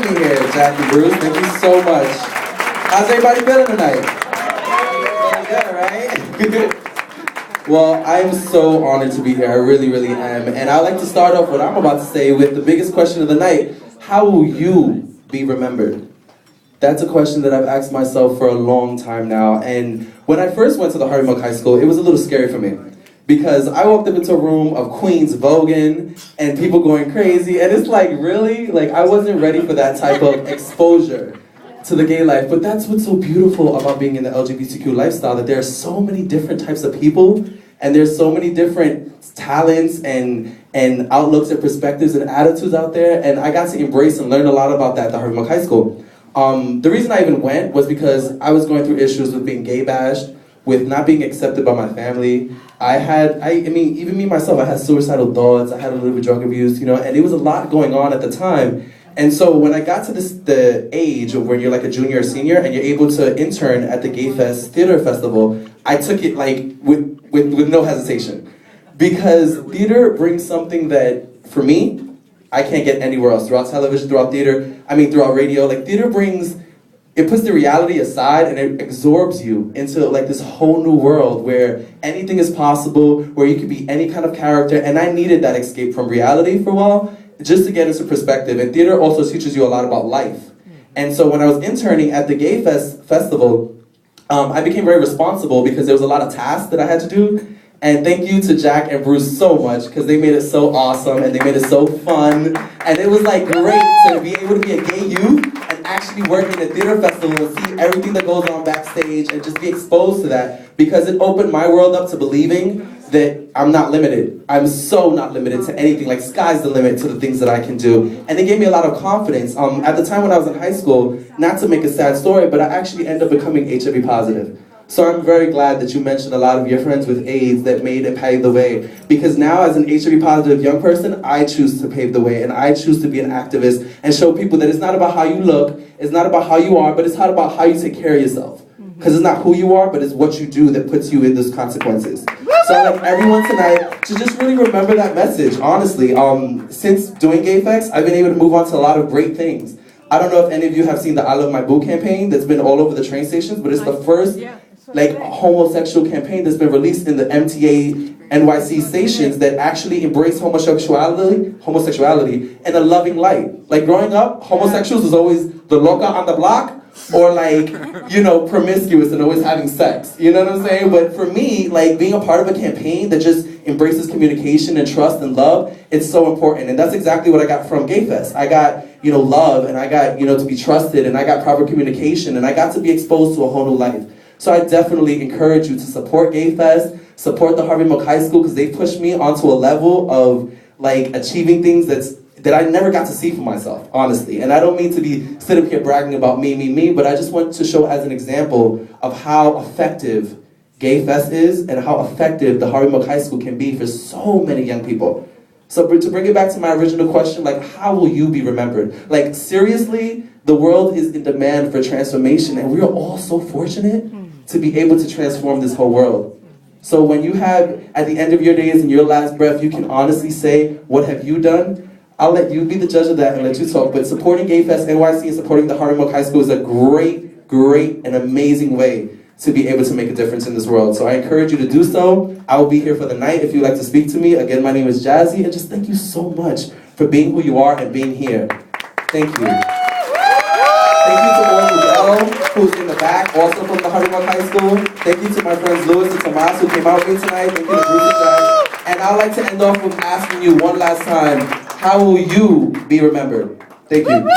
having me here, Jackie, Bruce. Thank you so much. How's everybody feeling tonight? Feeling good, right? Well, I'm so honored to be here. I really, really am. And I'd like to start off what I'm about to say with the biggest question of the night. How will you be remembered? That's a question that I've asked myself for a long time now. And when I first went to the Harvey High School, it was a little scary for me. Because I walked up into a room of queens voguing and people going crazy. And it's like, really? Like, I wasn't ready for that type of exposure to the gay life. But that's what's so beautiful about being in the LGBTQ lifestyle, that there are so many different types of people, and there's so many different talents and outlooks and perspectives and attitudes out there. And I got to embrace and learn a lot about that at the Harvey High School. The reason I even went was because I was going through issues with being gay bashed, with not being accepted by my family. I mean, even me myself, I had suicidal thoughts, I had a little bit of drug abuse, you know, and it was a lot going on at the time. And so when I got to the age of when you're like a junior or senior and you're able to intern at the Gay Fest Theater Festival, I took it like with no hesitation. Because theater brings something that, for me, I can't get anywhere else. Throughout television, throughout theater, throughout radio, like theater brings, it puts the reality aside and it absorbs you into like this whole new world where anything is possible, where you could be any kind of character. And I needed that escape from reality for a while, just to get into perspective. And theater also teaches you a lot about life. And so when I was interning at the Gay Fest Festival, I became very responsible because there was a lot of tasks that I had to do. And thank you to Jack and Bruce so much, because they made it so awesome and they made it so fun. And it was like great to be able to be a gay youth and actually work in a theater festival and see everything that goes on backstage and just be exposed to that, because it opened my world up to believing that I'm not limited. I'm so not limited to anything. Like, sky's the limit to the things that I can do. And it gave me a lot of confidence. At the time when I was in high school, not to make a sad story, but I actually ended up becoming HIV positive. So I'm very glad that you mentioned a lot of your friends with AIDS that made and paved the way. Because now, as an HIV positive young person, I choose to pave the way, and I choose to be an activist and show people that it's not about how you look, it's not about how you are, but it's not about how you take care of yourself. Because it's not who you are, but it's what you do that puts you in those consequences. So I'd like everyone tonight to just really remember that message, honestly. Since doing Gay Fest, I've been able to move on to a lot of great things. I don't know if any of you have seen the I Love My Boo campaign that's been all over the train stations, but it's the first like homosexual campaign that's been released in the MTA NYC stations that actually embrace homosexuality in a loving light. Like, growing up, homosexuals was always the loca on the block, or like, you know, promiscuous and always having sex. You know what I'm saying? But for me, like, being a part of a campaign that just embraces communication and trust and love, it's so important. And that's exactly what I got from Gay Fest. I got, you know, love, and I got, you know, to be trusted, and I got proper communication, and I got to be exposed to a whole new life. So I definitely encourage you to support Gay Fest, support the Harvey Milk High School, because they pushed me onto a level of like achieving things that I never got to see for myself, honestly. And I don't mean to be sitting here bragging about me, but I just want to show as an example of how effective Gay Fest is and how effective the Harvey Milk High School can be for so many young people. So to bring it back to my original question, like, how will you be remembered? Like, seriously, the world is in demand for transformation, and we are all so fortunate to be able to transform this whole world. So when you have, at the end of your days and your last breath, you can honestly say, what have you done? I'll let you be the judge of that and let you talk. But supporting Gay Fest NYC and supporting the Harvey Milk High School is a great, great, and amazing way to be able to make a difference in this world. So I encourage you to do so. I will be here for the night if you'd like to speak to me. Again, my name is Jaszi, and just thank you so much for being who you are and being here. Thank you. Thank you to Lauren, who's in the back, also from the Harvey Milk High School. Thank you to my friends Louis and Tomas, who came out with me tonight. Thank you to Bruce and Jack. And I'd like to end off with asking you one last time, how will you be remembered? Thank you.